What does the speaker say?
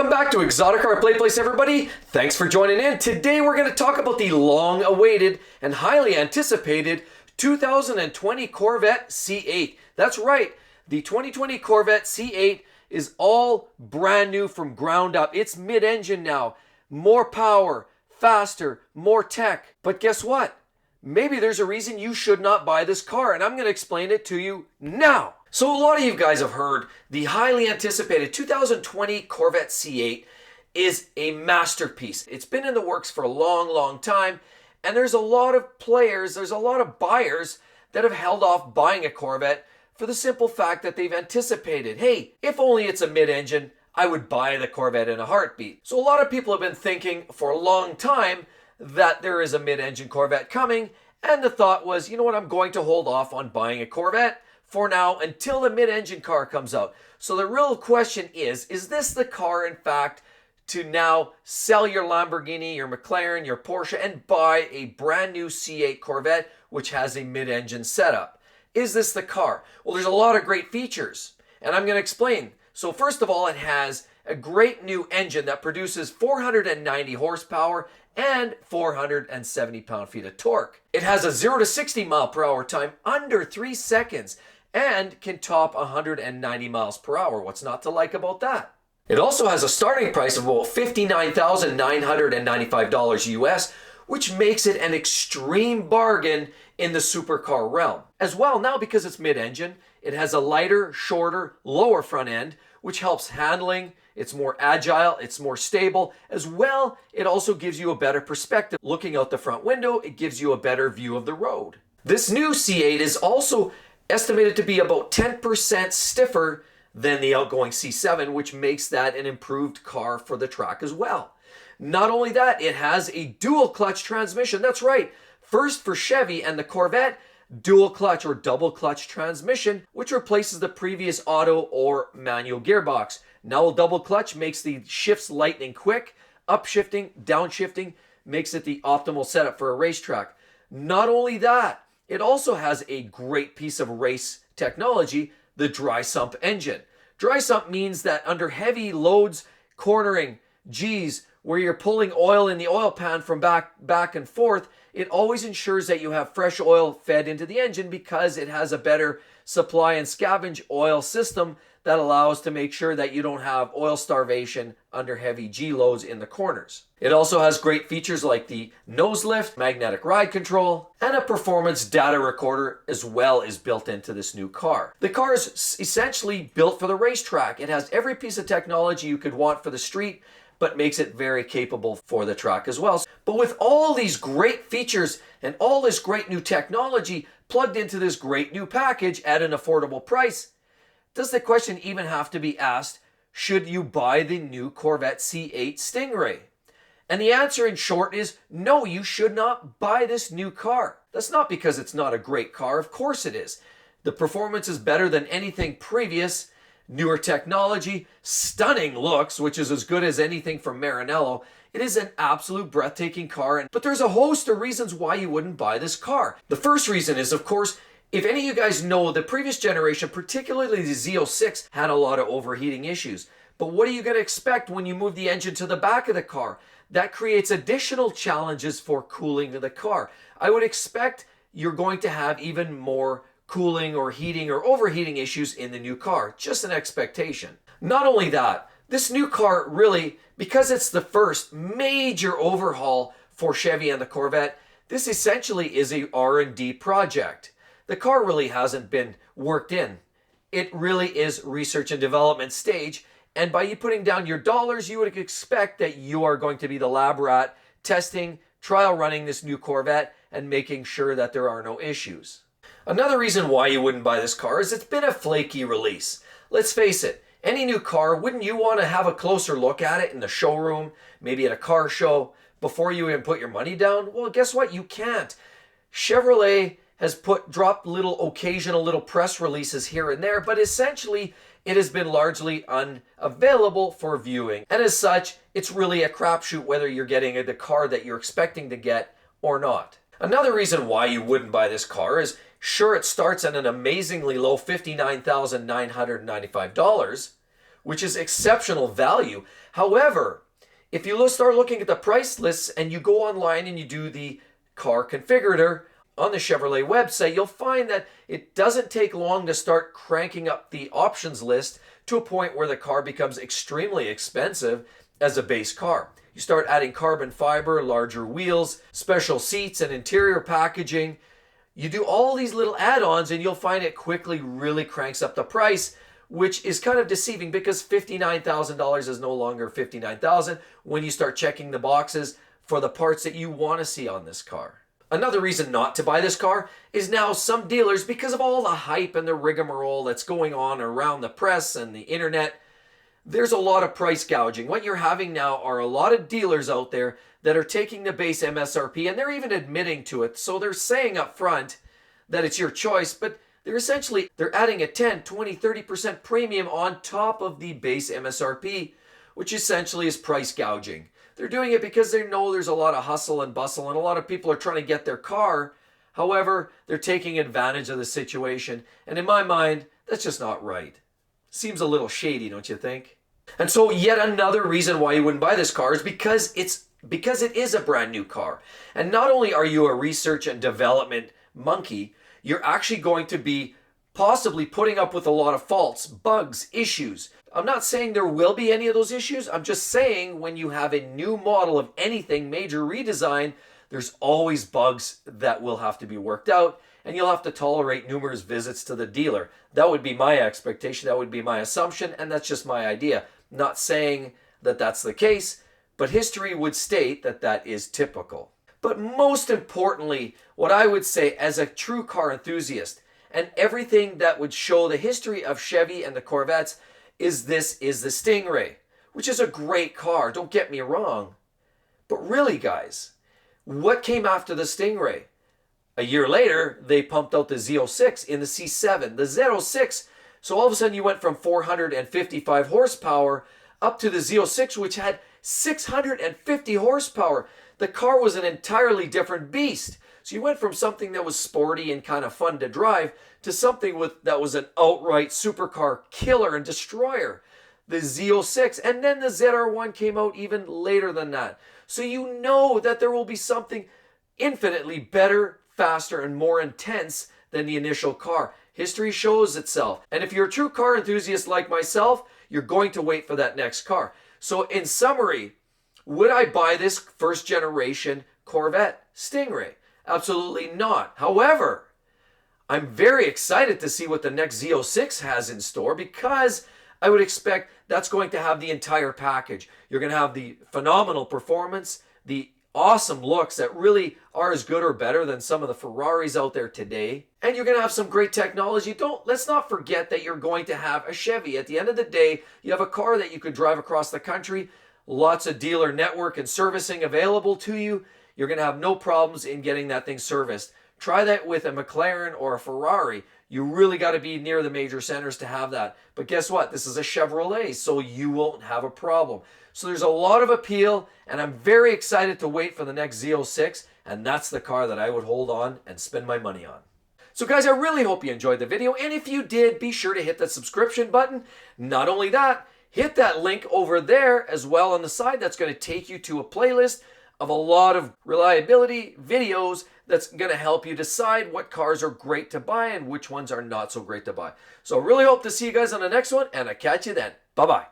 Welcome back to Exotic Car Play Place, everybody. Thanks for joining in. Today we're going to talk about the long-awaited and highly anticipated 2020 Corvette C8. That's right, the 2020 Corvette C8 is all brand new from ground up. It's mid-engine now, more power, faster, more tech. But guess what? Maybe there's a reason you should not buy this car, and I'm going to explain it to you now. So a lot of you guys have heard the highly anticipated 2020 Corvette C8 is a masterpiece. It's been in the works for a long time, and there's a lot of players, there's a lot of buyers that have held off buying a Corvette for the simple fact that they've anticipated, hey, if only it's a mid-engine, I would buy the Corvette in a heartbeat. So a lot of people have been thinking for a long time that there is a mid-engine Corvette coming, and the thought was, you know what, I'm going to hold off on buying a Corvette for now until the mid-engine car comes out. So the real question is this the car, in fact, to now sell your Lamborghini, your McLaren, your Porsche, and buy a brand new C8 Corvette, which has a mid-engine setup? Is this the car? Well, there's a lot of great features, and I'm going to explain. So first of all, it has a great new engine that produces 490 horsepower and 470 pound-feet of torque. It has a 0 to 60 mile per hour time under 3 seconds and can top 190 miles per hour. What's not to like about that? It also has a starting price of about $59,995 US, which makes it an extreme bargain in the supercar realm. As well, now because it's mid-engine, it has a lighter, shorter, lower front end, which helps handling. It's more agile, it's more stable. As well, it also gives you a better perspective. Looking out the front window, it gives you a better view of the road. This new C8 is also estimated to be about 10% stiffer than the outgoing C7, which makes that an improved car for the track as well. Not only that, it has a dual clutch transmission. That's right, first for Chevy and the Corvette, dual clutch or double clutch transmission, which replaces the previous auto or manual gearbox. Now a double clutch makes the shifts lightning quick, upshifting, downshifting, makes it the optimal setup for a racetrack. Not only that, it also has a great piece of race technology, the dry sump engine. Dry sump means that under heavy loads, cornering, G's, where you're pulling oil in the oil pan from back and forth, it always ensures that you have fresh oil fed into the engine because it has a better supply and scavenge oil system that allows to make sure that you don't have oil starvation under heavy G loads in the corners. It also has great features like the nose lift, magnetic ride control, and a performance data recorder as well is built into this new car. The car is essentially built for the racetrack. It has every piece of technology you could want for the street, but makes it very capable for the track as well. But with all these great features and all this great new technology plugged into this great new package at an affordable price, does the question even have to be asked, should you buy the new Corvette C8 Stingray? And the answer in short is no, you should not buy this new car. That's not because it's not a great car, of course it is. The performance is better than anything previous, newer technology, stunning looks, which is as good as anything from Maranello. It is an absolute breathtaking car, but there's a host of reasons why you wouldn't buy this car. The first reason is, of course, if any of you guys know, the previous generation, particularly the Z06, had a lot of overheating issues. But what are you going to expect when you move the engine to the back of the car? That creates additional challenges for cooling the car. I would expect you're going to have even more cooling or heating or overheating issues in the new car. Just an expectation. Not only that, this new car really, because it's the first major overhaul for Chevy and the Corvette, this essentially is a R&D project. The car really hasn't been worked in. It really is research and development stage. And by you putting down your dollars, you would expect that you are going to be the lab rat testing, trial running this new Corvette and making sure that there are no issues. Another reason why you wouldn't buy this car is it's been a flaky release. Let's face it, any new car, wouldn't you want to have a closer look at it in the showroom, maybe at a car show, before you even put your money down? Well, guess what? You can't. Chevrolet has dropped occasional little press releases here and there, but essentially it has been largely unavailable for viewing. And as such, it's really a crapshoot whether you're getting the car that you're expecting to get or not. Another reason why you wouldn't buy this car is, sure, it starts at an amazingly low $59,995, which is exceptional value. However, if you start looking at the price lists and you go online and you do the car configurator on the Chevrolet website, you'll find that it doesn't take long to start cranking up the options list to a point where the car becomes extremely expensive as a base car. You start adding carbon fiber, larger wheels, special seats, and interior packaging. You do all these little add-ons and you'll find it quickly really cranks up the price, which is kind of deceiving because $59,000 is no longer $59,000 when you start checking the boxes for the parts that you want to see on this car. Another reason not to buy this car is now some dealers, because of all the hype and the rigmarole that's going on around the press and the internet, there's a lot of price gouging. What you're having now are a lot of dealers out there that are taking the base MSRP and they're even admitting to it. So they're saying up front that it's your choice, but they're adding a 10, 20, 30% premium on top of the base MSRP, which essentially is price gouging. They're doing it because they know there's a lot of hustle and bustle and a lot of people are trying to get their car. However, they're taking advantage of the situation. And in my mind, that's just not right. Seems a little shady, don't you think? And so yet another reason why you wouldn't buy this car is because it is a brand new car. And not only are you a research and development monkey, you're actually going to be possibly putting up with a lot of faults, bugs, issues. I'm not saying there will be any of those issues. I'm just saying when you have a new model of anything, major redesign, there's always bugs that will have to be worked out, and you'll have to tolerate numerous visits to the dealer. That would be my expectation. That would be my assumption, and that's just my idea. Not saying that that's the case, but history would state that that is typical. But most importantly, what I would say as a true car enthusiast, and everything that would show the history of Chevy and the Corvettes, is the Stingray, which is a great car, don't get me wrong. But really, guys, what came after the Stingray? A year later, they pumped out the Z06 in the C7, the Z06. So all of a sudden you went from 455 horsepower up to the Z06, which had 650 horsepower. The car was an entirely different beast. So you went from something that was sporty and kind of fun to drive to something that was an outright supercar killer and destroyer, the Z06. And then the ZR1 came out even later than that. So you know that there will be something infinitely better, faster, and more intense than the initial car. History shows itself. And if you're a true car enthusiast like myself, you're going to wait for that next car. So in summary, would I buy this first generation Corvette Stingray? Absolutely not. However, I'm very excited to see what the next Z06 has in store because I would expect that's going to have the entire package. You're going to have the phenomenal performance, the awesome looks that really are as good or better than some of the Ferraris out there today. And you're going to have some great technology. Let's not forget that you're going to have a Chevy. At the end of the day, you have a car that you could drive across the country, lots of dealer network and servicing available to you. You're going to have no problems in getting that thing serviced. Try that with a McLaren or a Ferrari. You really got to be near the major centers to have that. But guess what? This is a Chevrolet, so you won't have a problem. So there's a lot of appeal, and I'm very excited to wait for the next Z06, and that's the car that I would hold on and spend my money on. So guys, I really hope you enjoyed the video, and if you did, be sure to hit that subscription button. Not only that, hit that link over there as well on the side. That's going to take you to a playlist of a lot of reliability videos that's going to help you decide what cars are great to buy and which ones are not so great to buy. So I really hope to see you guys on the next one, and I'll catch you then. Bye-bye.